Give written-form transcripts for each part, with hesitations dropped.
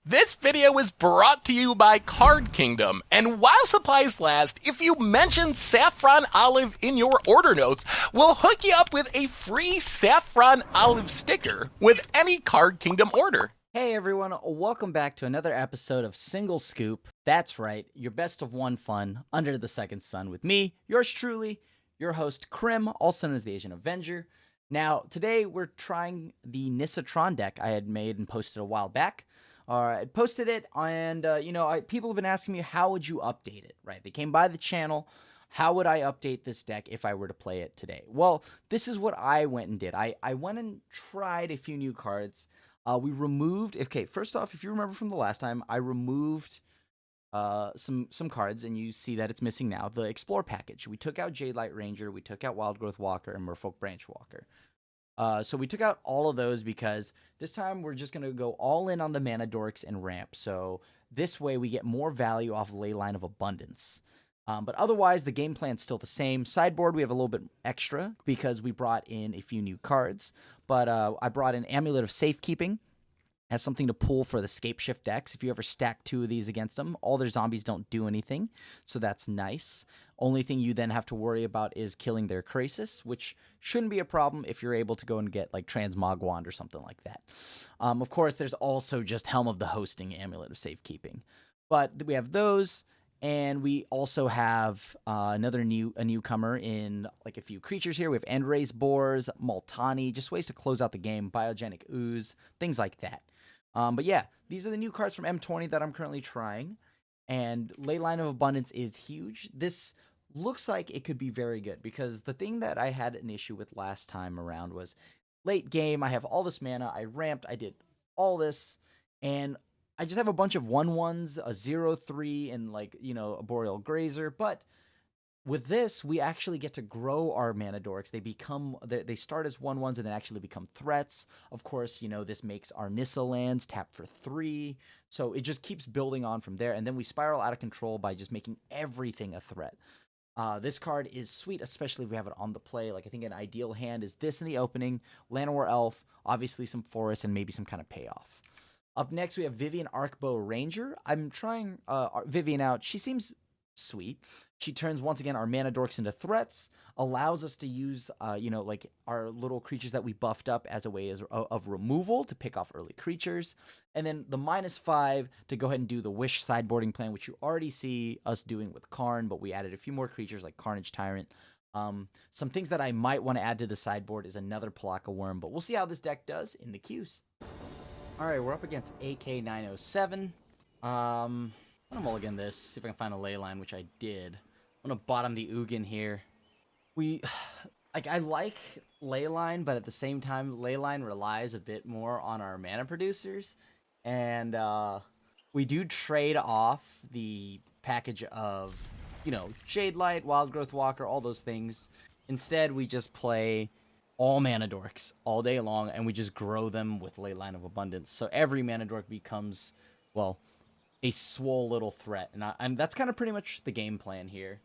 This video is brought to you by Card Kingdom, and while supplies last, if you mention Saffron Olive in your order notes, we'll hook you up with a free Saffron Olive sticker with any Card Kingdom order. Hey everyone, welcome back to another episode of Single Scoop. That's right, your best of one fun under the second sun with me, yours truly, your host Crim, also known as the Asian Avenger. Now, today we're trying the Nissa Tron deck I had made and posted a while back. I posted it, and people have been asking me, how would you update it, right? They came by the channel. How would I update this deck if I were to play it today? Well, this is what I went and did. I went and tried a few new cards. We removed, first off, if you remember from the last time, I removed some cards, and you see that it's missing now. The Explore package. We took out Jade Light Ranger, we took out Wild Growth Walker, and Merfolk Branch Walker. So we took out all of those because this time we're just going to go all in on the Mana Dorks and Ramp. So this way we get more value off Leyline of Abundance. But otherwise, the game plan's still the same. Sideboard, we have a little bit extra because we brought in a few new cards. But I brought in Amulet of Safekeeping as something to pull for the Scapeshift decks. If you ever stack two of these against them, all their zombies don't do anything. So that's nice. Only thing you then have to worry about is killing their Krasis, which shouldn't be a problem if you're able to go and get like Transmogwand or something like that. Of course, there's also just Helm of the Hosting, Amulet of Safekeeping. But we have those, and we also have a newcomer in like a few creatures here. We have Endrace Boars, Multani, just ways to close out the game, Biogenic Ooze, things like that. But yeah, these are the new cards from M20 that I'm currently trying. And Leyline of Abundance is huge. This looks like it could be very good because the thing that I had an issue with last time around was late game. I have all this mana. I ramped. I did all this. And I just have a bunch of 1/1s, a 0/3, and a Boreal Grazer. But with this, we actually get to grow our Mana Dorks. They start as 1/1s and then actually become threats. Of course, this makes our Nissa lands tap for 3. So it just keeps building on from there. And then we spiral out of control by just making everything a threat. This card is sweet, especially if we have it on the play. Like, I think an ideal hand is this in the opening, Llanowar Elf, obviously some Forest, and maybe some kind of payoff. Up next, we have Vivian Arkbow Ranger. I'm trying Vivian out. She seems sweet. She turns, once again, our Mana Dorks into threats, allows us to use, our little creatures that we buffed up as a way of removal to pick off early creatures. And then the -5 to go ahead and do the Wish sideboarding plan, which you already see us doing with Karn, but we added a few more creatures like Carnage Tyrant. Some things that I might want to add to the sideboard is another Palaka Worm, but we'll see how this deck does in the queues. All right, we're up against AK907. I'm gonna mulligan this, see if I can find a Leyline, which I did. I'm gonna bottom the Ugin here. I like Leyline, but at the same time, Leyline relies a bit more on our mana producers. And we do trade off the package of, Jade Light, Wild Growth Walker, all those things. Instead, we just play all Mana Dorks all day long, and we just grow them with Leyline of Abundance. So every Mana Dork becomes, a swole little threat. And that's kind of pretty much the game plan here.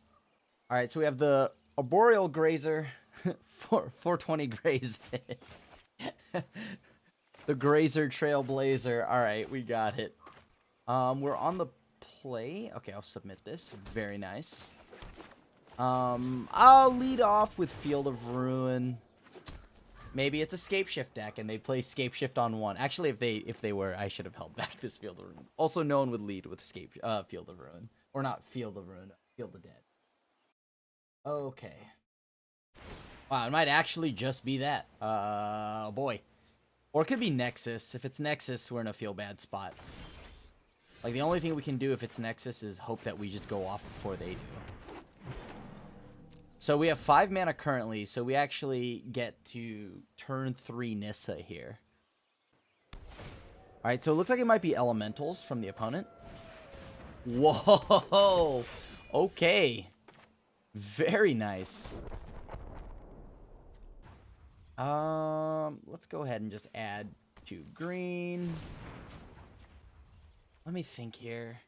All right, so we have the Arboreal Grazer, 420 Graze it. The Grazer Trailblazer. All right, we got it. We're on the play. Okay, I'll submit this. Very nice. I'll lead off with Field of Ruin. Maybe it's a Scapeshift deck, and they play Scapeshift on 1. Actually, if they were, I should have held back this Field of Ruin. Also, no one would lead with Field of Ruin. Or not Field of Ruin, Field of Dead. Okay. Wow, it might actually just be that. Oh boy. Or it could be Nexus. If it's Nexus, we're in a feel-bad spot. Like, the only thing we can do if it's Nexus is hope that we just go off before they do. So we have 5 mana currently, so we actually get to turn 3 Nissa here. Alright, so it looks like it might be Elementals from the opponent. Whoa! Okay. Very nice. Let's go ahead and just add 2 green. Let me think here.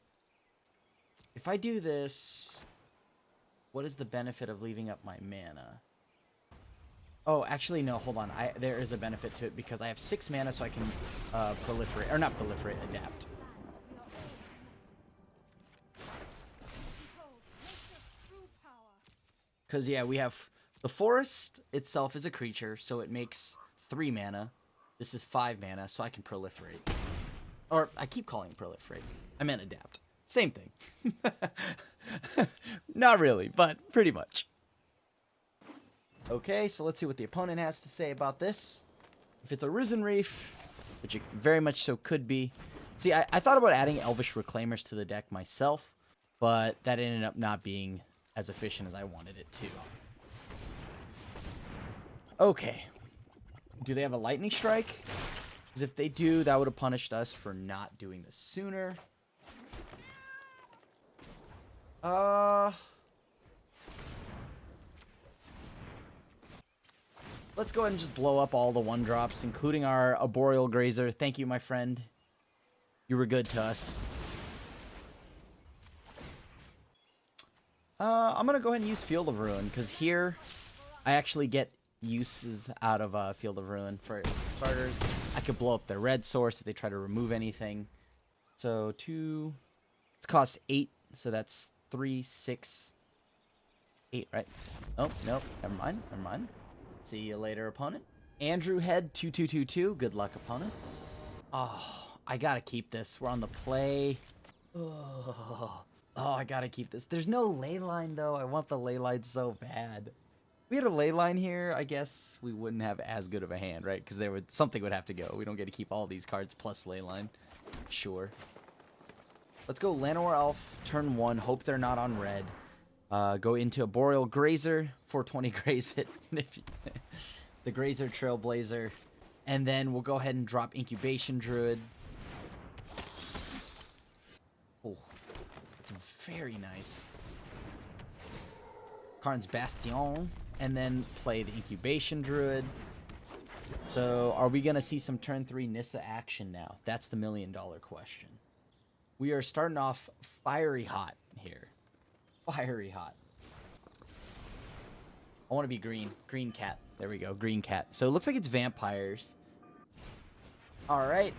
If I do this, what is the benefit of leaving up my mana? Oh, actually, no, hold on. There is a benefit to it because I have 6 mana, so I can proliferate, or not proliferate, adapt. Because, yeah, we have the forest itself is a creature, so it makes 3 mana. This is 5 mana, so I can proliferate. Or, I keep calling it proliferate. I meant adapt. Same thing. Not really, but pretty much. Okay, so let's see what the opponent has to say about this. If it's a Risen Reef, which it very much so could be. See, I thought about adding Elvish Reclaimers to the deck myself, but that ended up not being as efficient as I wanted it to. Okay. Do they have a Lightning Strike? Because if they do, that would have punished us for not doing this sooner. Let's go ahead and just blow up all the 1-drops, including our Arboreal Grazer. Thank you, my friend. You were good to us. I'm going to go ahead and use Field of Ruin, because here I actually get uses out of Field of Ruin. For starters, I could blow up their red source if they try to remove anything. So 2... It's cost 8, so that's 3, 6, 8, right? Oh, nope. Never mind. Never mind. See you later, opponent. Andrew Head 2222. Good luck, opponent. Oh, I gotta keep this. We're on the play. Oh, I gotta keep this. There's no ley line, though. I want the ley line so bad. If we had a ley line here, I guess we wouldn't have as good of a hand, right? Because something would have to go. We don't get to keep all these cards plus ley line. Sure. Let's go Llanowar Elf, turn 1. Hope they're not on red. Go into a Boreal Grazer, 420 graze it. The Grazer Trailblazer. And then we'll go ahead and drop Incubation Druid. Oh, it's very nice. Karn's Bastion. And then play the Incubation Druid. So, are we going to see some turn 3 Nissa action now? That's the $1 million question. We are starting off fiery hot here. Fiery hot. I want to be green. Green cat. There we go. Green cat. So it looks like it's vampires. Alright.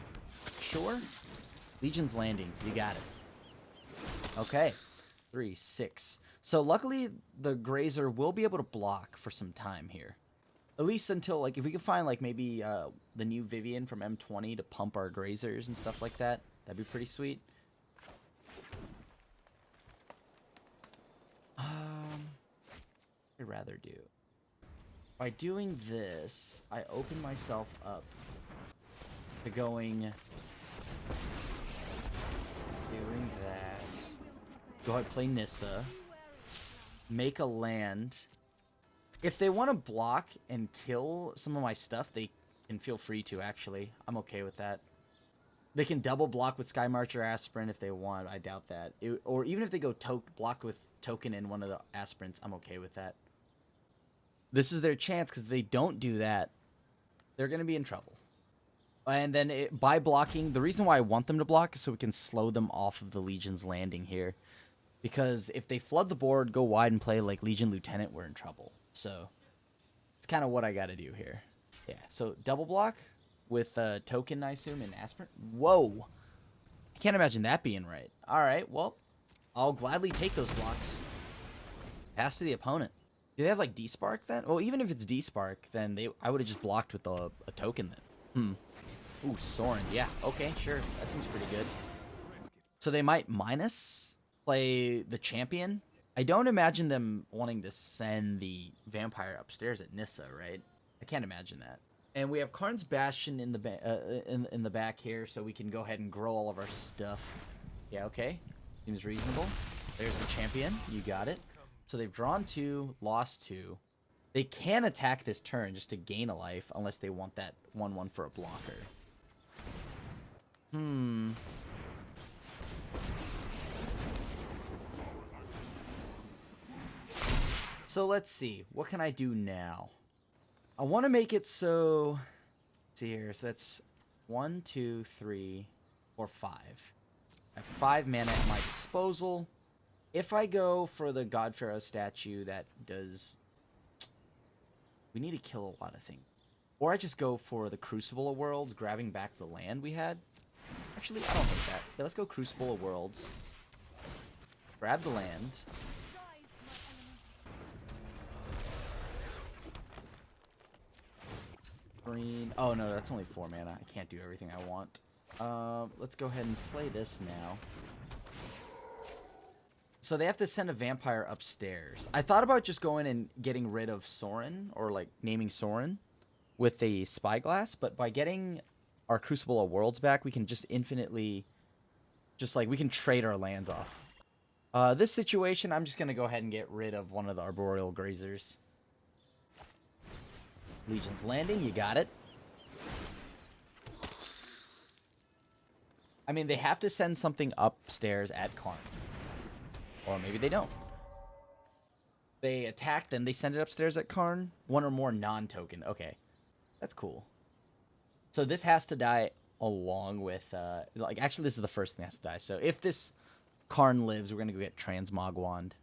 Sure. Legion's Landing. You got it. Okay. 3, 6. So luckily the Grazer will be able to block for some time here. At least until, like, if we can find, like, maybe the new Vivian from M20 to pump our Grazers and stuff like that. That'd be pretty sweet. I'd rather do. By doing this, I open myself up to doing that. Go ahead, play Nissa. Make a land. If they want to block and kill some of my stuff, they can feel free to, actually. I'm okay with that. They can double block with Sky Marcher Aspirant if they want. I doubt that. Or even if they go block with token in one of the aspirants, I'm okay with that. This is their chance, because if they don't do that, they're going to be in trouble. And then by blocking, the reason why I want them to block is so we can slow them off of the Legion's Landing here. Because if they flood the board, go wide and play like Legion Lieutenant, we're in trouble. So it's kind of what I got to do here. Yeah, so double block with token, I assume, and aspirant. Whoa. I can't imagine that being right. All right, well, I'll gladly take those blocks. Pass to the opponent. Do they have, like, D-Spark then? Well, even if it's D-Spark, then I would have just blocked with a token then. Ooh, Sorin. Yeah, okay, sure. That seems pretty good. So they might minus play the champion. I don't imagine them wanting to send the vampire upstairs at Nissa, right? I can't imagine that. And we have Karn's Bastion in the back here, so we can go ahead and grow all of our stuff. Yeah, okay. Seems reasonable. There's the champion. You got it. So they've drawn 2, lost 2. They can attack this turn just to gain a life, unless they want that 1/1 for a blocker. So let's see. What can I do now? I want to make it so... Let's see here. So that's 1, 2, 3, 4, 5. I have 5 mana at my disposal. If I go for the God Pharaoh statue, that does... We need to kill a lot of things. Or I just go for the Crucible of Worlds, grabbing back the land we had. Actually, I don't think that. Yeah, let's go Crucible of Worlds. Grab the land. Green. Oh, no, that's only 4 mana. I can't do everything I want. Let's go ahead and play this now. So they have to send a vampire upstairs. I thought about just going and getting rid of Sorin, or like naming Sorin with the Spyglass, but by getting our Crucible of Worlds back, we can just infinitely, just like, we can trade our lands off. This situation, I'm just going to go ahead and get rid of one of the Arboreal Grazers. Legion's Landing, you got it. I mean, they have to send something upstairs at Karn. Or maybe they don't. They attack, then they send it upstairs at Karn. One or more non-token. Okay. That's cool. So this has to die along with... like, actually, this is the first thing that has to die. So if this Karn lives, we're going to go get Transmog Wand.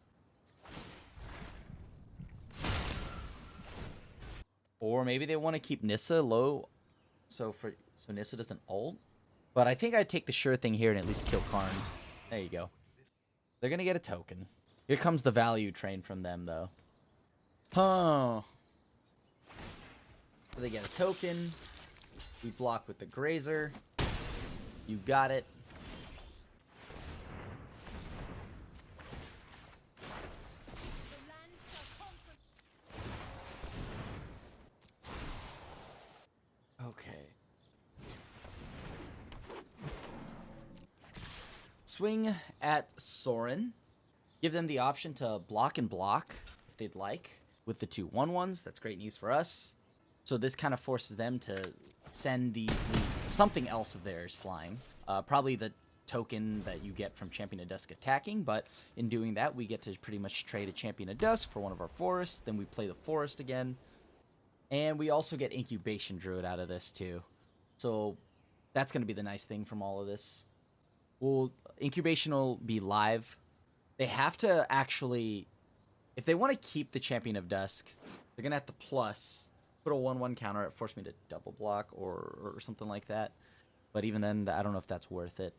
Or maybe they want to keep Nissa low. So Nissa doesn't ult. But I think I'd take the sure thing here and at least kill Karn. There you go. They're going to get a token. Here comes the value train from them, though. Huh. So they get a token. We block with the Grazer. You got it. Okay. Swing at Sorin. Give them the option to block and block if they'd like with the 2 1/1s. That's great news for us. So this kind of forces them to send the something else of theirs flying. Probably the token that you get from Champion of Dusk attacking, but in doing that, we get to pretty much trade a Champion of Dusk for one of our forests. Then we play the forest again. And we also get Incubation Druid out of this too. So that's going to be the nice thing from all of this. Well, Incubation will be live. They have to actually, if they want to keep the Champion of Dusk, they're going to have to put a 1/1 counter. It forced me to double block or something like that. But even then, I don't know if that's worth it.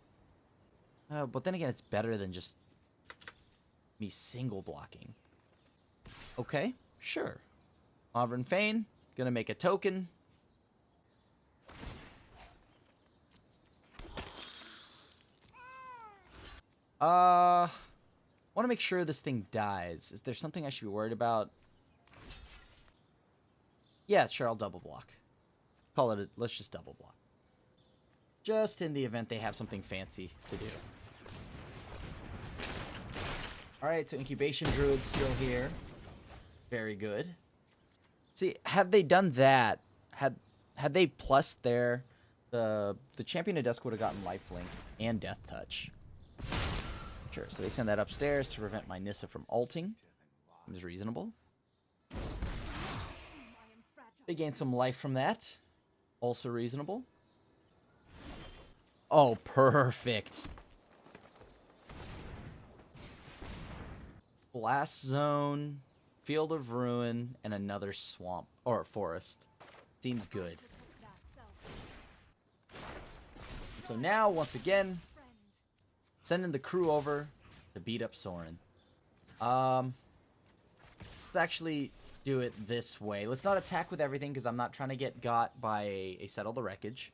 But then again, it's better than just me single blocking. Okay, sure. Auburn Fane, gonna make a token. Want to make sure this thing dies. Is there something I should be worried about? Yeah, sure, I'll double block. Call it let's just double block. Just in the event they have something fancy to do. Alright, so Incubation Druid's still here. Very good. See, had they done that, had they plussed the Champion of Dusk would have gotten Lifelink and Death Touch. Sure, so they send that upstairs to prevent my Nissa from ulting. Seems reasonable. They gain some life from that. Also reasonable. Oh, perfect. Blast Zone, Field of Ruin, and another swamp or forest. Seems good. So now, once again, sending the crew over to beat up Sorin. Let's actually do it this way. Let's not attack with everything because I'm not trying to get got by a Settle the Wreckage.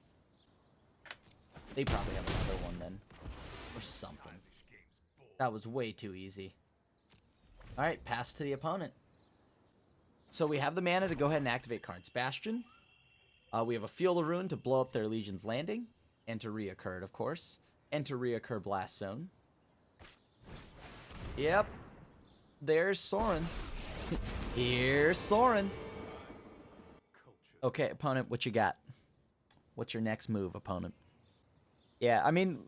They probably have another one then. Or something. That was way too easy. Alright, pass to the opponent. So we have the mana to go ahead and activate Karn's Bastion. We have a Field of Ruin to blow up their Legion's Landing. And to reoccur it, of course. And to reoccur Blast Zone. Yep. There's Sorin. Here's Sorin. Okay, opponent, what you got? What's your next move, opponent? Yeah, I mean,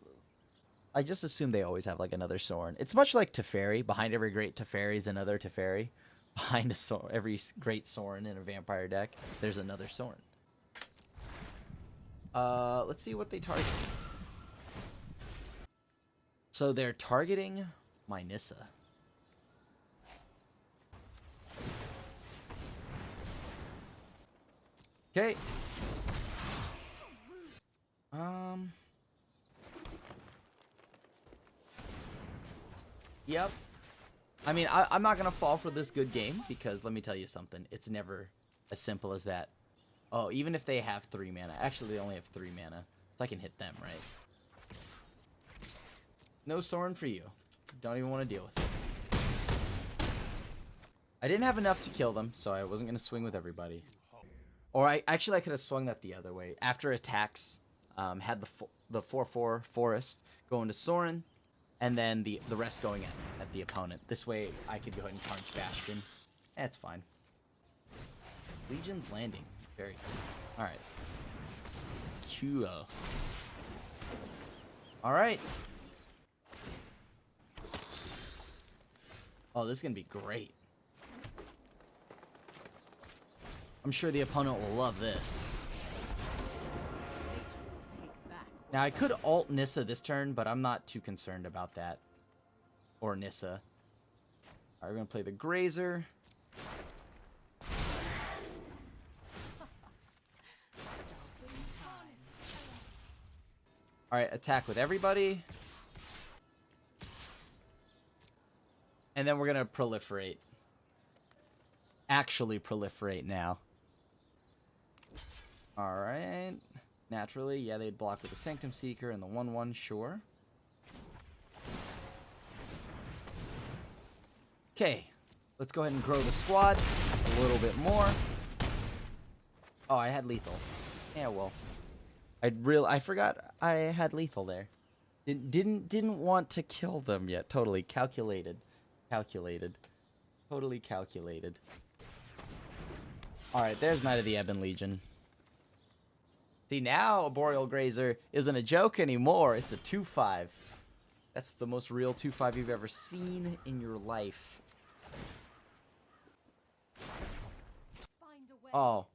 I just assume they always have, like, another Sorin. It's much like Teferi. Behind every great Teferi is another Teferi. Behind every great Sorin in a vampire deck, there's another Sorin. Let's see what they target. So they're targeting my Nissa. Okay. Yep. I mean, I'm not going to fall for this good game because let me tell you something. It's never as simple as that. Oh, even if they have 3 mana. Actually, they only have 3 mana. So I can hit them, right? No Sorin for you. Don't even want to deal with it. I didn't have enough to kill them, so I wasn't going to swing with everybody. Or I could have swung that the other way. After attacks, had the 4/4 Forest go into Sorin, and then the rest going at the opponent. This way, I could go ahead and Karn's Bastion. That's fine. Legion's Landing. Very cool. Alright. Cool. Alright. Oh, this is going to be great. I'm sure the opponent will love this. Now, I could ult Nissa this turn, but I'm not too concerned about that. Or Nissa. Alright, we're going to play the Grazer. Alright, attack with everybody. And then we're going to proliferate. Actually proliferate now. Alright. Naturally, yeah, they'd block with the Sanctum Seeker and the 1/1, sure. Okay, let's go ahead and grow the squad a little bit more. Oh, I had lethal. Yeah, well, I forgot I had lethal there. Didn't want to kill them yet. Totally calculated, totally calculated. All right, there's Knight of the Ebon Legion. See, now a Boreal Grazer isn't a joke anymore. It's a 2/5. That's the most real 2/5 you've ever seen in your life. Oh,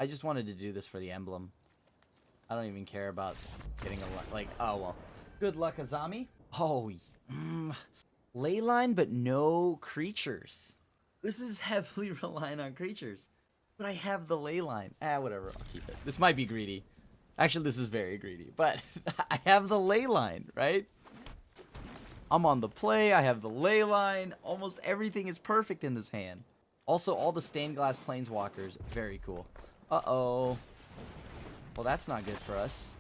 I just wanted to do this for the emblem. I don't even care about getting a like. Oh well, good luck, Azami. Oh, Leyline, but no creatures. This is heavily reliant on creatures. But I have the Leyline. Whatever. I'll keep it. This might be greedy. Actually, this is very greedy. But I have the Leyline, right? I'm on the play. I have the Leyline. Almost everything is perfect in this hand. Also, all the stained glass planeswalkers. Very cool. Uh-oh. Well, that's not good for us.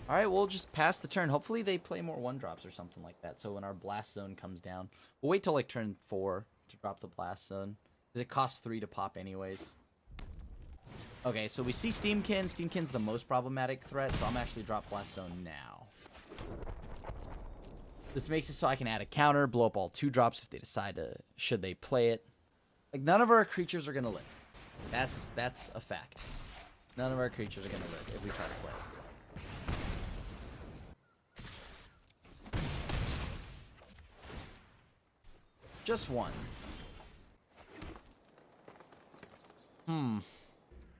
Alright, we'll just pass the turn. Hopefully they play more 1-drops or something like that. So when our Blast Zone comes down. We'll wait till like turn 4 to drop the Blast Zone. Because it costs 3 to pop anyways. Okay, so we see Steamkin. Steamkin's the most problematic threat, so I'm actually drop Blast Zone now. This makes it so I can add a counter, blow up all 2-drops if they decide to, should they play it. Like, none of our creatures are going to live. That's a fact. None of our creatures are going to live if we try to play it. Just one.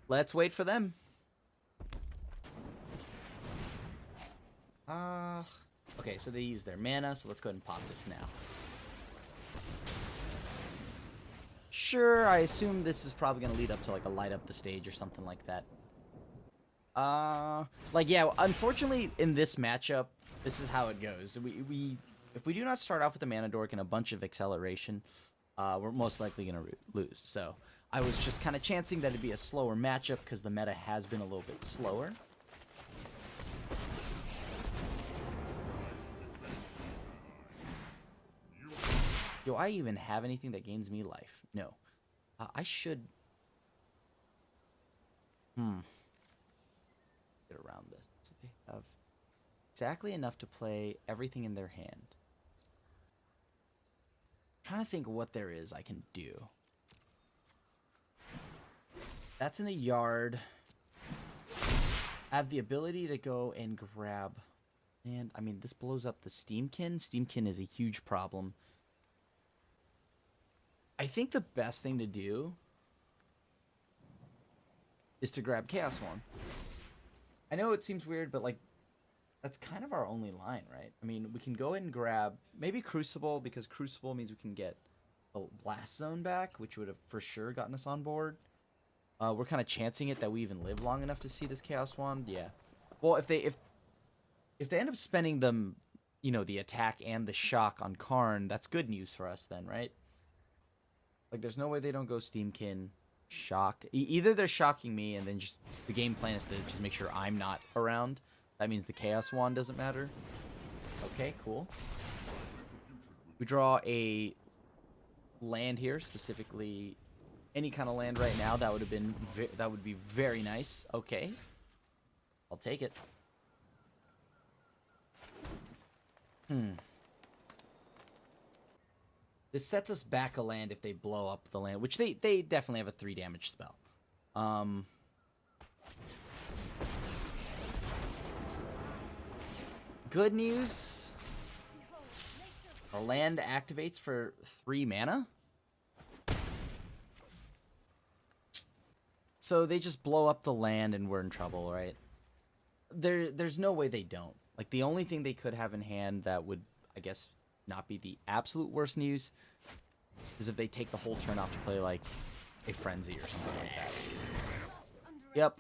Let's wait for them. Okay, so they use their mana, so let's go ahead and pop this now. Sure, I assume this is probably going to lead up to like a light up the stage or something like that. Like, yeah, unfortunately in this matchup, this is how it goes. If we do not start off with a mana dork and a bunch of acceleration, we're most likely going to lose. So I was just kind of chancing that it'd be a slower matchup because the meta has been a little bit slower. Do I even have anything that gains me life? No. I should... get around this. So they have exactly enough to play everything in their hand. I'm trying to think what there is I can do. That's in the yard. I have the ability to go and grab... And, I mean, this blows up the Steamkin. Steamkin is a huge problem. I think the best thing to do is to grab Chaos One. I know it seems weird, but, like, that's kind of our only line, right? I mean, we can go ahead and grab maybe Crucible, because Crucible means we can get a Blast Zone back, which would have for sure gotten us on board. We're kind of chancing it that we even live long enough to see this Chaos Wand. Yeah. Well, if they end up spending them, you know, the attack and the shock on Karn, that's good news for us then, right? Like, there's no way they don't go Steamkin. shock. Either they're shocking me, and then just the game plan is to just make sure I'm not around. That means the Chaos Wand doesn't matter. Okay, cool. We draw a land here, specifically any kind of land right now. That would have been that would be very nice. Okay, I'll take it. This sets us back a land if they blow up the land, which they definitely have a 3 damage spell. Good news. A land activates for 3 mana. So they just blow up the land and we're in trouble, right? There's no way they don't. Like, the only thing they could have in hand that would, I guess, not be the absolute worst news is if they take the whole turn off to play, like, a Frenzy or something like that. Yep.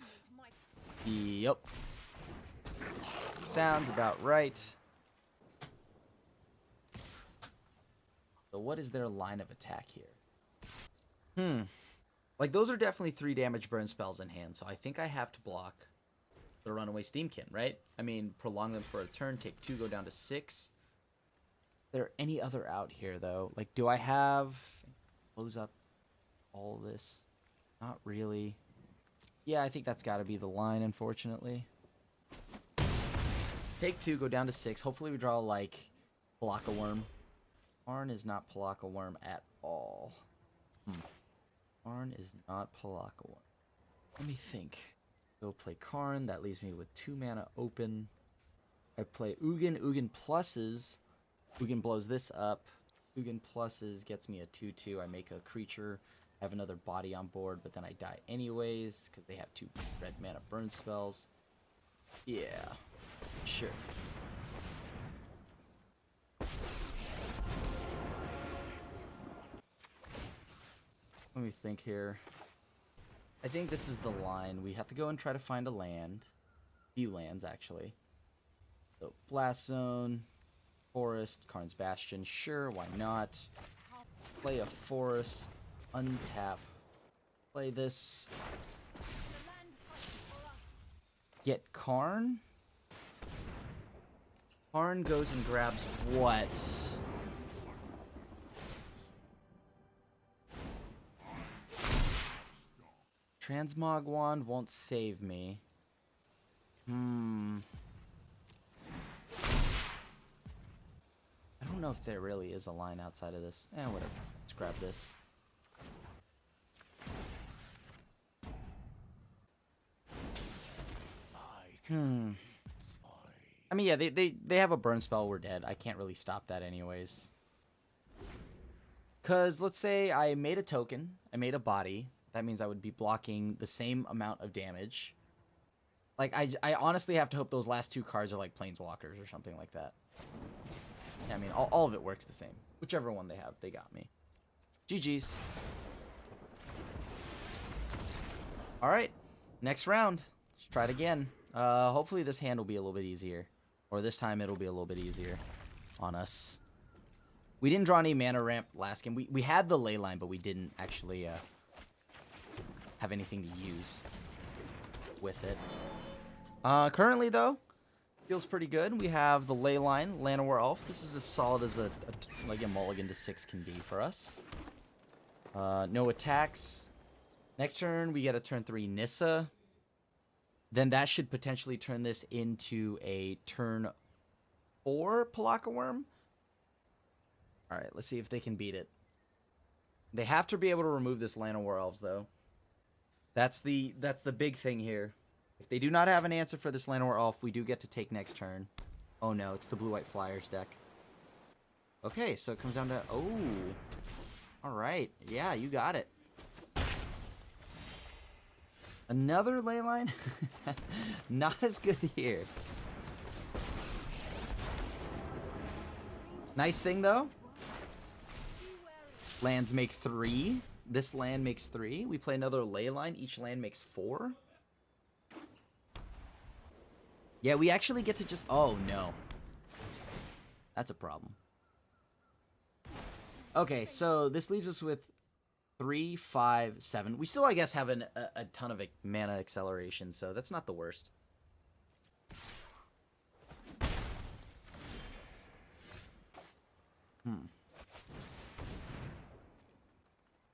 Yep. Sounds about right. So what is their line of attack here? Like, those are definitely 3 damage burn spells in hand, so I think I have to block the Runaway Steamkin, right? I mean, prolong them for a turn, take 2, go down to 6. There any other out here, though? Like, do I have... Close up all this? Not really. Yeah, I think that's got to be the line, unfortunately. Take 2, go down to 6. Hopefully we draw, like, Palaka Worm. Arn is not Palaka Worm at all. Arn is not Palaka Worm. Let me think. Go play Karn. That leaves me with 2 mana open. I play Ugin. Ugin pluses. Ugin blows this up. Ugin pluses gets me a 2/2. I make a creature. I have another body on board, but then I die anyways because they have 2 red mana burn spells. Yeah, sure. Let me think here. I think this is the line. We have to go and try to find a land. Few lands, actually. So, Blast Zone, Forest, Karn's Bastion. Sure, why not? Play a Forest, untap. Play this. Get Karn? Karn goes and grabs what? Transmog Wand won't save me. I don't know if there really is a line outside of this. Whatever. Let's grab this. I mean, yeah, they have a burn spell. We're dead. I can't really stop that anyways. Because let's say I made a token. I made a body. That means I would be blocking the same amount of damage. Like, I honestly have to hope those last 2 cards are like Planeswalkers or something like that. Yeah, I mean, all of it works the same. Whichever one they have, they got me. GG's. Alright, next round. Let's try it again. Hopefully this hand will be a little bit easier. Or this time it'll be a little bit easier on us. We didn't draw any mana ramp last game. We had the ley line, but we didn't actually... have anything to use with it. Currently, though, feels pretty good. We have the Ley Line, Llanowar Elf. This is as solid as like a mulligan to 6 can be for us. No attacks. Next turn, we get a turn 3 Nissa. Then that should potentially turn this into a turn 4 Palaka Worm. Alright, let's see if they can beat it. They have to be able to remove this Llanowar Elves, though. That's the big thing here. If they do not have an answer for this Llanowar Elf, we do get to take next turn. Oh no, it's the Blue-White Flyers deck. Okay, so it comes down to... Oh. Alright. Yeah, you got it. Another ley line? Not as good here. Nice thing, though. Lands make 3. This land makes 3. We play another ley line. Each land makes 4. Yeah, we actually get to just... Oh, no. That's a problem. Okay, so this leaves us with 3, 5, 7. We still, I guess, have a ton of mana acceleration, so that's not the worst.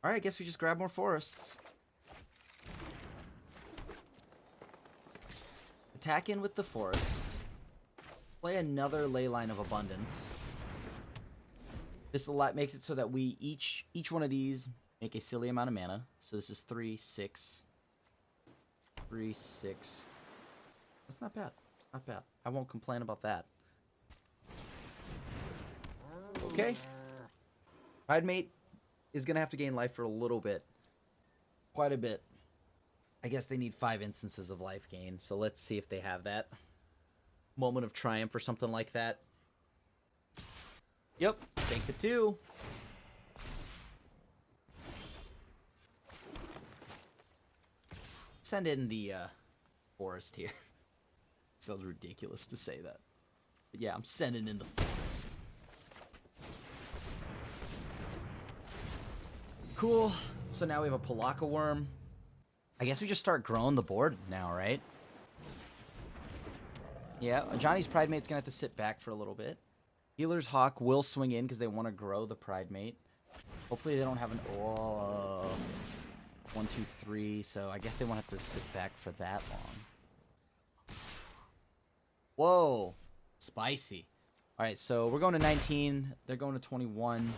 Alright, I guess we just grab more forests. Attack in with the forest. Play another Ley Line of Abundance. This makes it so that we each one of these make a silly amount of mana. So this is 3, 6. 3, 6. That's not bad. It's not bad. I won't complain about that. Okay. Pridemate is going to have to gain life for a little bit. Quite a bit. I guess they need 5 instances of life gain. So let's see if they have that. Moment of Triumph or something like that. Yep. Take the 2. Send in the forest here. Sounds ridiculous to say that. But yeah, I'm sending in the forest. Cool. So now we have a Palaka Worm. I guess we just start growing the board now, right? Yeah, Johnny's Pridemate's gonna have to sit back for a little bit. Healer's Hawk will swing in because they want to grow the Pridemate. Hopefully they don't have an 1, 2, 3, so I guess they won't have to sit back for that long. Whoa, spicy. All right, so we're going to 19. They're going to 21.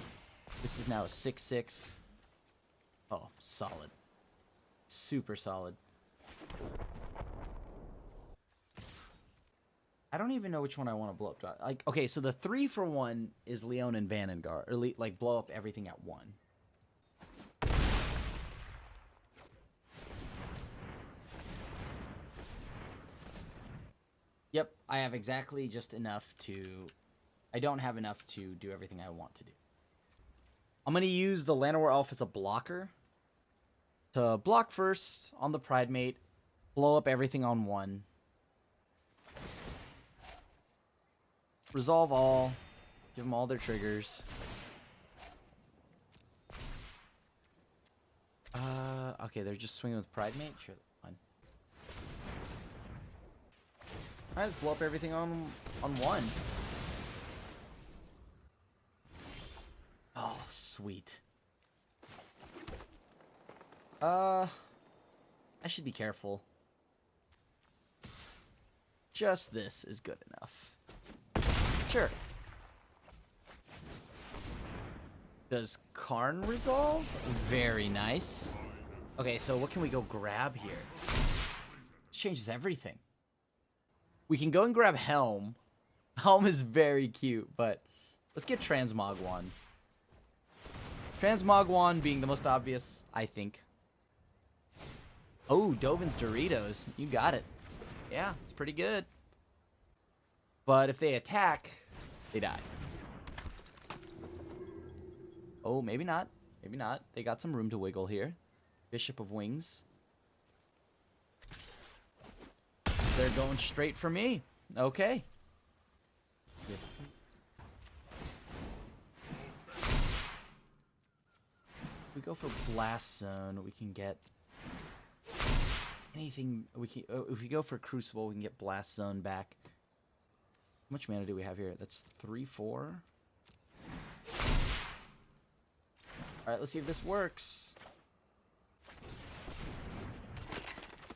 This is now a 6/6. Oh, solid. Super solid. I don't even know which one I want to blow up. Like, okay, so the 3 for 1 is Leon and Vanguard, or like blow up everything at 1. Yep, I have exactly just enough to... I don't have enough to do everything I want to do. I'm going to use the Llanowar Elf as a blocker. To block first on the Pridemate. Blow up everything on 1. Resolve all. Give them all their triggers. Okay, they're just swinging with Pridemate? Sure, that's fine. Alright, let's blow up everything on 1. Oh, sweet. I should be careful. Just this is good enough. Sure. Does Karn resolve? Very nice. Okay, so what can we go grab here? This changes everything. We can go and grab Helm. Helm is very cute, but let's get Transmogwan. Transmogwan being the most obvious, I think. Oh, Dovin's Doritos. You got it. Yeah, it's pretty good. But if they attack, they die. Oh, maybe not. Maybe not. They got some room to wiggle here. Bishop of Wings. They're going straight for me. Okay. If we go for Blast Zone, we can get anything. We can. If we go for Crucible, we can get Blast Zone back. How much mana do we have here? That's 3, 4. Alright, let's see if this works.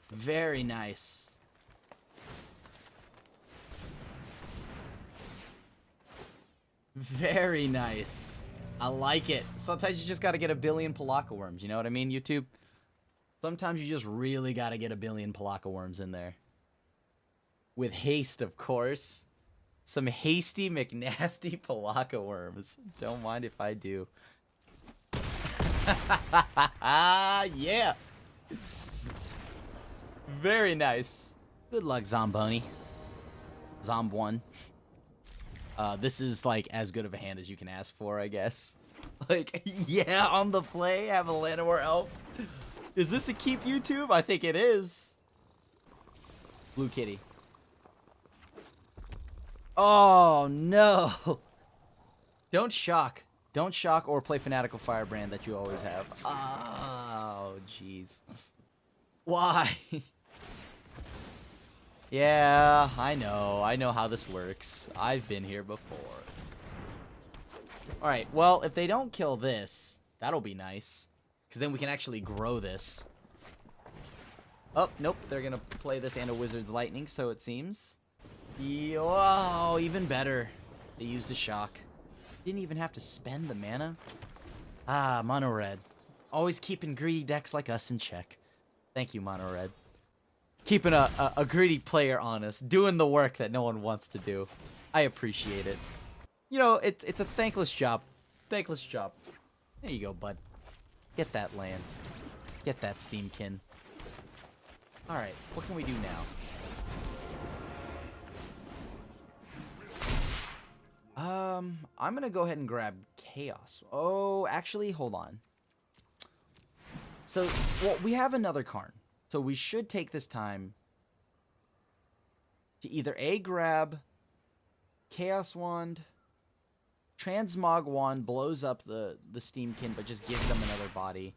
Very nice. Very nice. I like it. Sometimes you just gotta get a billion Palaka Worms, you know what I mean, YouTube? Sometimes you just really gotta get a billion Palaka Worms in there. With haste, of course. Some hasty McNasty Palaka Worms. Don't mind if I do. Yeah. Very nice. Good luck, Zomboni. Zomb 1. This is like as good of a hand as you can ask for, I guess. Like, yeah, on the play, have a Llanowar Elf. Is this a keep, YouTube? I think it is. Blue Kitty. Oh, no. Don't shock. Don't shock or play Fanatical Firebrand that you always have. Oh, jeez. Why? Yeah, I know. I know how this works. I've been here before. Alright, well, if they don't kill this, that'll be nice. Because then we can actually grow this. Oh, nope. They're going to play this and a Wizard's Lightning, so it seems. Oh, even better. They used a shock. Didn't even have to spend the mana. Ah, Mono Red. Always keeping greedy decks like us in check. Thank you, Mono Red. Keeping a greedy player honest. Doing the work that no one wants to do. I appreciate it. You know, it's a thankless job. Thankless job. There you go, bud. Get that land. Get that Steamkin. Alright, what can we do now? I'm gonna go ahead and grab Chaos. Oh, actually, hold on. So, well, we have another Karn. So we should take this time to either A, grab Chaos Wand, Transmog Wand blows up the Steamkin, but just gives them another body.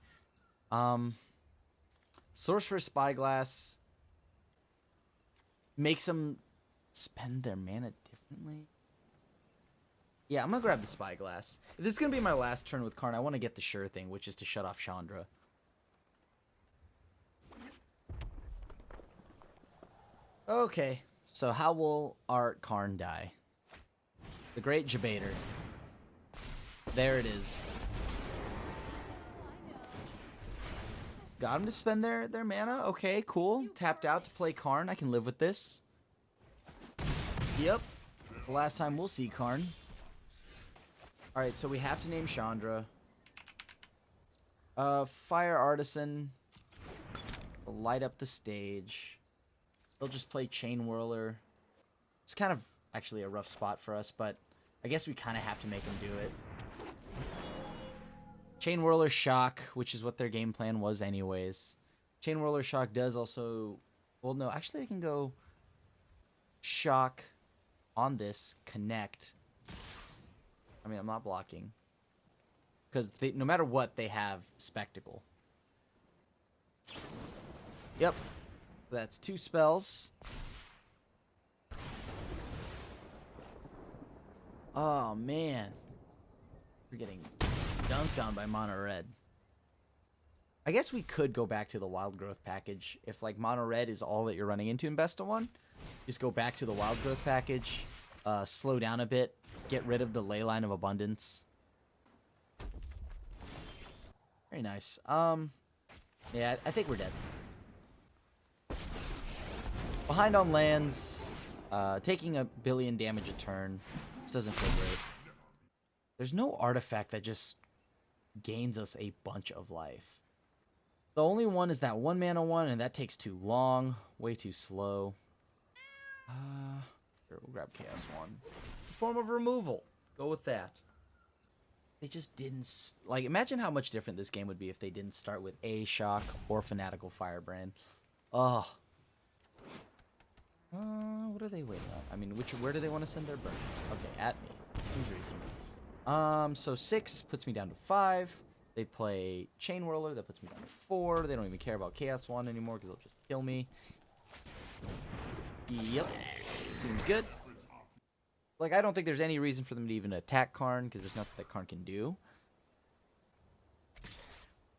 Sorcerer's Spyglass makes them spend their mana differently. Yeah, I'm gonna grab the Spyglass. If this is gonna be my last turn with Karn, I want to get the sure thing, which is to shut off Chandra. Okay, so how will our Karn die? The Great Debater. There it is. Got him to spend their mana? Okay, cool. Tapped out to play Karn. I can live with this. Yep. The last time we'll see Karn. Alright, so we have to name Chandra. Fire Artisan. Light up the stage. They'll just play Chain Whirler. It's kind of actually a rough spot for us, but I guess we kind of have to make them do it. Chain Whirler Shock, which is what their game plan was anyways. Chain Whirler Shock does also... Well, no, actually they can go Shock on this, connect. I mean, I'm not blocking. Because no matter what, they have Spectacle. Yep. That's 2 spells. Oh, man. We're getting dunked on by Mono Red. I guess we could go back to the Wild Growth package. If, like, Mono Red is all that you're running into in Best of 1, just go back to the Wild Growth package, slow down a bit, get rid of the Leyline of Abundance. Very nice. Yeah, I think we're dead. Behind on lands, taking a billion damage a turn. This doesn't feel great. There's no artifact that just gains us a bunch of life. The only one is that 1 mana one, and that takes too long. Way too slow. Here, we'll grab Chaos Wand. Form of removal. Go with that. They just didn't... Like, imagine how much different this game would be if they didn't start with A, Shock, or Fanatical Firebrand. Ugh. What are they waiting on? I mean, where do they want to send their burn? Okay, at me. Seems reasonable. So 6 puts me down to 5. They play Chain Whirler. That puts me down to 4. They don't even care about Chaos Wand anymore because they'll just kill me. Yep. Seems good. Like, I don't think there's any reason for them to even attack Karn because there's nothing that Karn can do.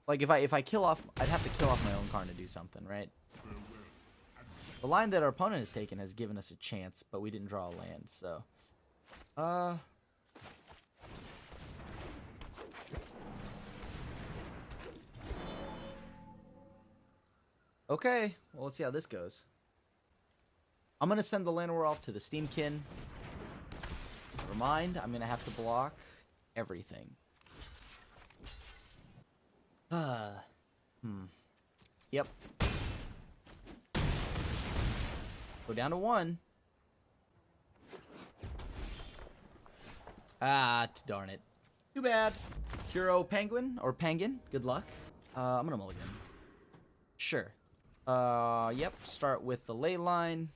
Like, if I kill off... I'd have to kill off my own Karn to do something, right? The line that our opponent has taken has given us a chance, but we didn't draw a land, so... Okay, well, let's see how this goes. I'm going to send the Llanowar off to the Steamkin. Never mind, I'm going to have to block everything. Yep. Go down to 1. Ah, darn it. Too bad. Hero Penguin, or Penguin, good luck. I'm gonna mulligan. Sure. Yep, start with the ley line.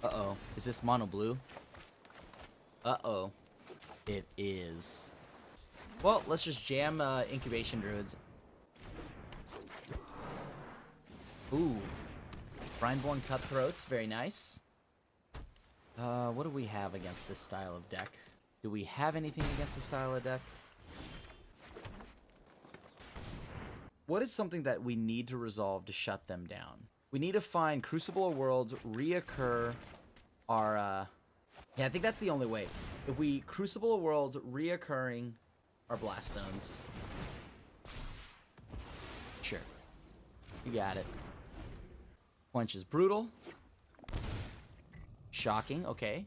Uh-oh. Is this mono blue? Uh-oh. It is. Well, let's just jam incubation druids. Ooh. Brineborn Cutthroats, very nice. What do we have against this style of deck? Do we have anything against this style of deck? What is something that we need to resolve to shut them down? We need to find Crucible of Worlds, reoccur our, yeah, I think that's the only way. If we Crucible of Worlds, reoccurring our Blast Zones. Sure. You got it. Quench is brutal. Shocking, okay.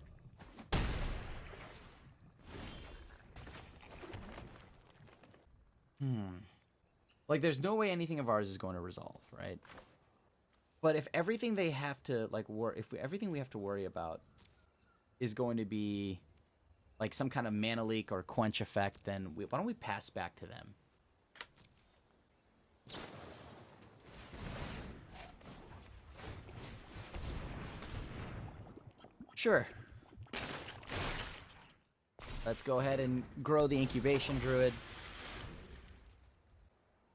Like, there's no way anything of ours is going to resolve, right? But if everything they have to, like, everything we have to worry about is going to be, like, some kind of mana leak or quench effect, then why don't we pass back to them? Sure. Let's go ahead and grow the incubation druid.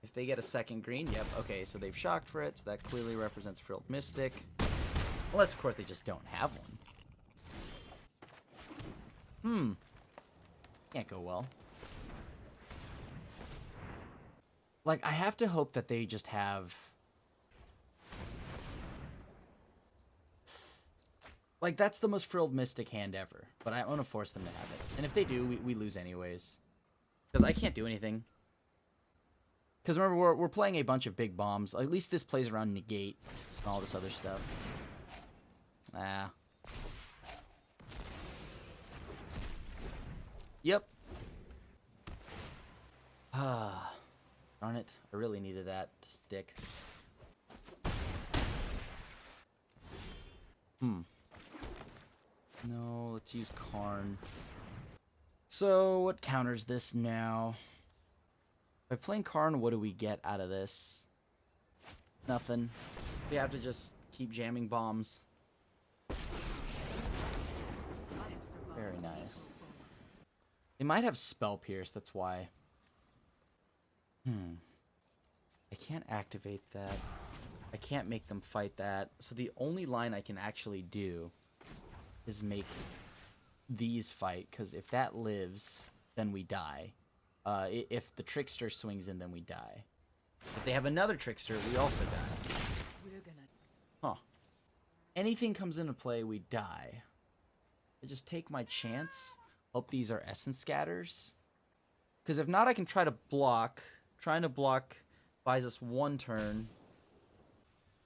If they get a second green, yep, okay, so they've shocked for it, so that clearly represents Frilled Mystic. Unless, of course, they just don't have one. Can't go well. Like, I have to hope that they just have... Like, that's the most Frilled Mystic hand ever, but I want to force them to have it. And if they do, we lose anyways. Because I can't do anything. Because remember, we're playing a bunch of big bombs. At least this plays around negate and all this other stuff. Ah. Yep. Ah. Darn it. I really needed that to stick. No, let's use Karn. So, what counters this now? By playing Karn, what do we get out of this? Nothing. We have to just keep jamming bombs. Very nice. They might have Spell Pierce, that's why. I can't activate that. I can't make them fight that. So the only line I can actually do is make these fight, because if that lives, then we die. If the Trickster swings in, then we die. If they have another Trickster, we also die. Huh. Anything comes into play, we die. I just take my chance. Hope these are Essence Scatters. Because if not, I can try to block. Trying to block buys us one turn.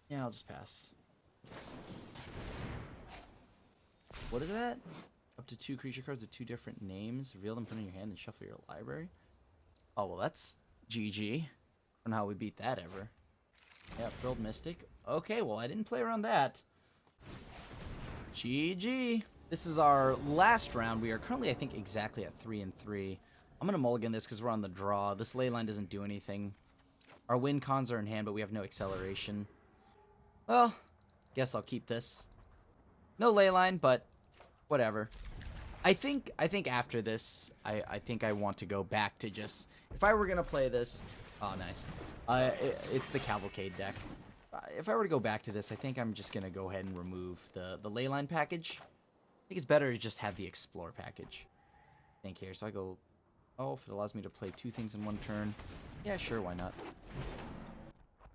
Yeah, I'll just pass. What is that? Up to 2 creature cards with 2 different names. Reveal them, put them in your hand, and shuffle your library. Oh, well, that's GG. I don't know how we beat that ever. Yeah, Frilled Mystic. Okay, well, I didn't play around that. GG. This is our last round. We are currently, I think, exactly at 3-3. I'm going to mulligan this because we're on the draw. This leyline doesn't do anything. Our win cons are in hand, but we have no acceleration. Well, guess I'll keep this. No leyline, but whatever. I think after this, I think I want to go back to just... If I were going to play this... Oh, nice. It's the Cavalcade deck. If I were to go back to this, I think I'm just going to go ahead and remove the leyline package. I think it's better to just have the Explore package. I think here. So I go... Oh, if it allows me to play 2 things in one turn. Yeah, sure, why not?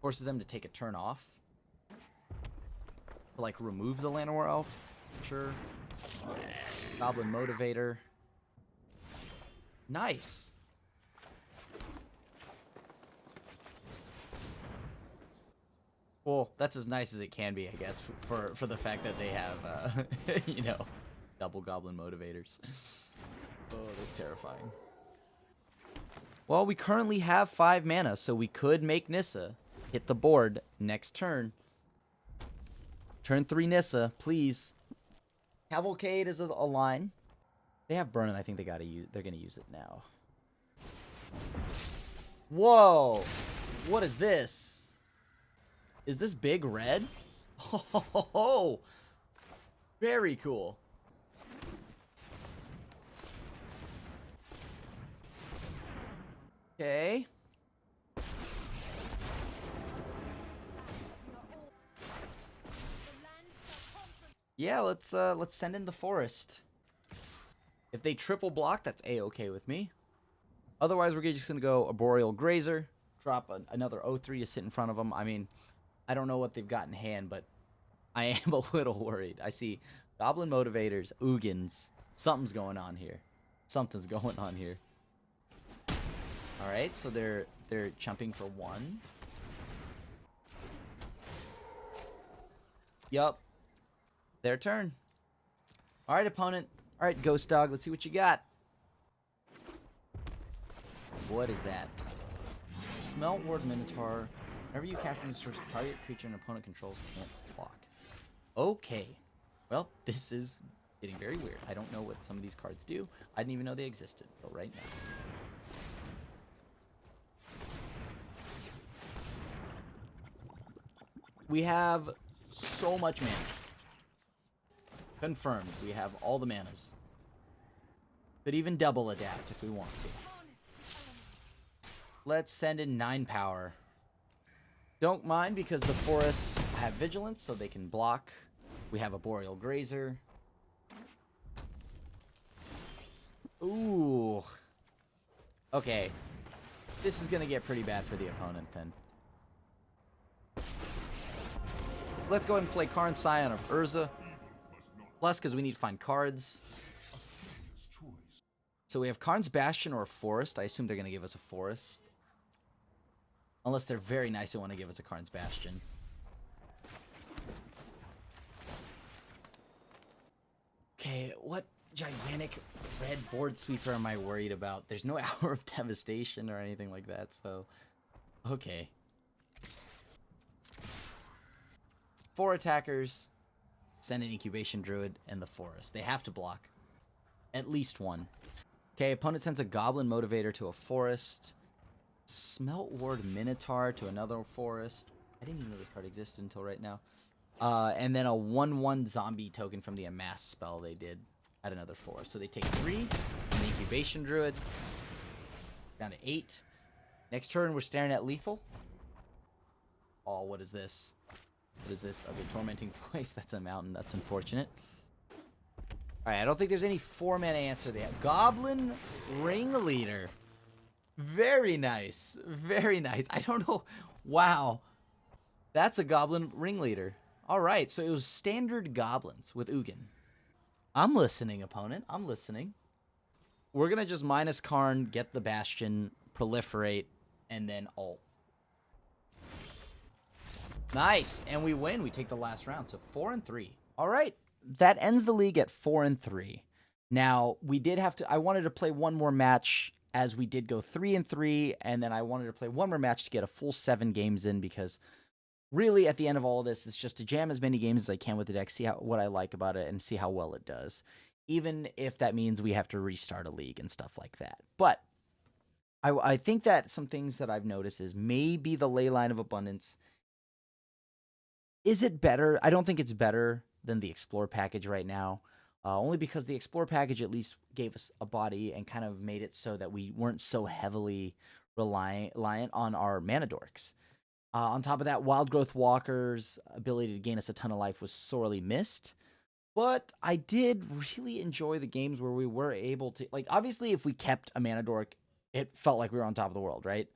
Forces them to take a turn off. To, like, remove the Llanowar Elf. Sure. Goblin Motivator. Nice. Well, that's as nice as it can be, I guess, for the fact that they have, you know, double Goblin Motivators. Oh, that's terrifying. Well, we currently have 5 mana, so we could make Nissa hit the board next turn. Turn 3 Nissa, please. Cavalcade is a line. They have Burn, and I think they're gonna use it now. Whoa! What is this? Is this big red? Oh, very cool. Okay. Yeah, let's send in the forest. If they triple block, that's a-okay with me. Otherwise, we're just gonna go Arboreal Grazer, drop another O3 to sit in front of them. I mean, I don't know what they've got in hand, but I am a little worried. I see Goblin Motivators, Ugins. Something's going on here. Something's going on here. All right, so they're chumping for 1. Yup. Their turn. All right, opponent. All right, Ghost Dog. Let's see what you got. What is that? Smelt Ward Minotaur. Whenever you cast this target creature an opponent controls can't block. Okay. Well, this is getting very weird. I don't know what some of these cards do. I didn't even know they existed until right now. We have so much mana. Confirmed. We have all the manas. Could even double adapt if we want to. Let's send in 9 power. Don't mind because the forests have vigilance, so they can block. We have a Boreal Grazer. Ooh. Okay. This is going to get pretty bad for the opponent then. Let's go ahead and play Karn Scion of Urza. Plus, because we need to find cards. So we have Karn's Bastion or a Forest. I assume they're going to give us a Forest. Unless they're very nice and want to give us a Karn's Bastion. Okay, what gigantic red board sweeper am I worried about? There's no Hour of Devastation or anything like that, so... Okay. 4 attackers, send an Incubation Druid, and the Forest. They have to block. At least 1. Okay, opponent sends a Goblin Motivator to a Forest. Smelt Ward Minotaur to another Forest. I didn't even know this card existed until right now. And then a 1/1 zombie token from the Amass spell they did at another Forest. So they take 3, an Incubation Druid, down to 8. Next turn, we're staring at lethal. Oh, what is this? What is this? Okay, Tormenting Voice. That's a mountain. That's unfortunate. Alright, I don't think there's any 4-mana answer there. Goblin Ringleader. Very nice. Very nice. I don't know. Wow. That's a Goblin Ringleader. Alright, so it was standard Goblins with Ugin. I'm listening, opponent. I'm listening. We're going to just minus Karn, get the Bastion, proliferate, and then ult. Nice. And we win. We take the last round. So 4-3. All right. That ends the league at 4-3. Now, we did have to... I wanted to play one more match as we did go 3-3. And then I wanted to play one more match to get a full 7 games in because really at the end of all of this, it's just to jam as many games as I can with the deck, see what I like about it, and see how well it does. Even if that means we have to restart a league and stuff like that. But I think that some things that I've noticed is maybe the Leyline of Abundance... Is it better? I don't think it's better than the Explore package right now. Only because the Explore package at least gave us a body and kind of made it so that we weren't so heavily reliant on our mana dorks. On top of that, Wild Growth Walker's ability to gain us a ton of life was sorely missed. But I did really enjoy the games where we were able to... Like, obviously, if we kept a mana dork, it felt like we were on top of the world, right?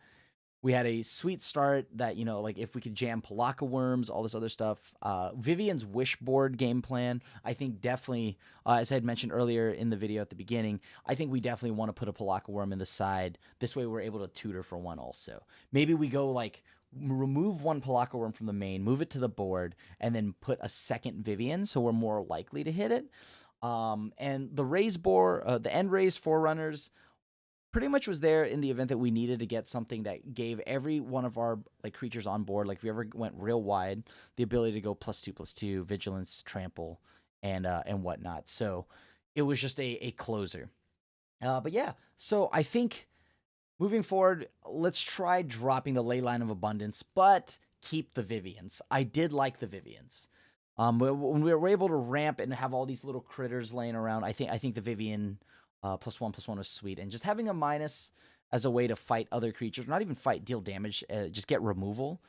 We had a sweet start that, you know, like if we could jam Palaka Worms, all this other stuff. Vivian's Wishboard game plan, I think definitely, as I had mentioned earlier in the video at the beginning, I think we definitely want to put a Palaka Worm in the side. This way we're able to tutor for 1 also. Maybe we go like, remove 1 Palaka Worm from the main, move it to the board, and then put a second Vivian so we're more likely to hit it. And the Raise Boar, the End Raise Forerunners, pretty much was there in the event that we needed to get something that gave every one of our like creatures on board, like if we ever went real wide, the ability to go +2/+2, vigilance, trample, and whatnot. So it was just a closer. But yeah, so I think moving forward, let's try dropping the Leyline of Abundance, but keep the Vivians. I did like the Vivians. When we were able to ramp and have all these little critters laying around, I think the Vivian +1/+1 was sweet, and just having a minus as a way to fight other creatures, not even fight, deal damage, just get removal,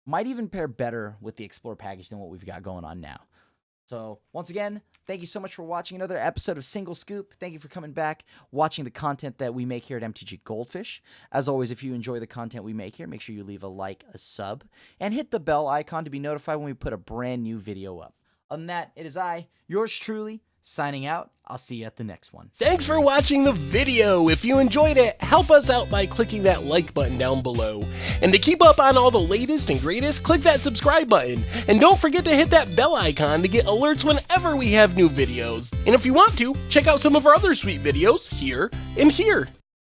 might even pair better with the Explore package than what we've got going on now. So, once again, thank you so much for watching another episode of Single Scoop. Thank you for coming back, watching the content that we make here at MTG Goldfish. As always, if you enjoy the content we make here, make sure you leave a like, a sub, and hit the bell icon to be notified when we put a brand new video up. Other than that, it is I, yours truly, signing out. I'll see you at the next one. Thanks for watching the video. If you enjoyed it, help us out by clicking that like button down below. And to keep up on all the latest and greatest, click that subscribe button. And don't forget to hit that bell icon to get alerts whenever we have new videos. And if you want to, check out some of our other sweet videos here and here.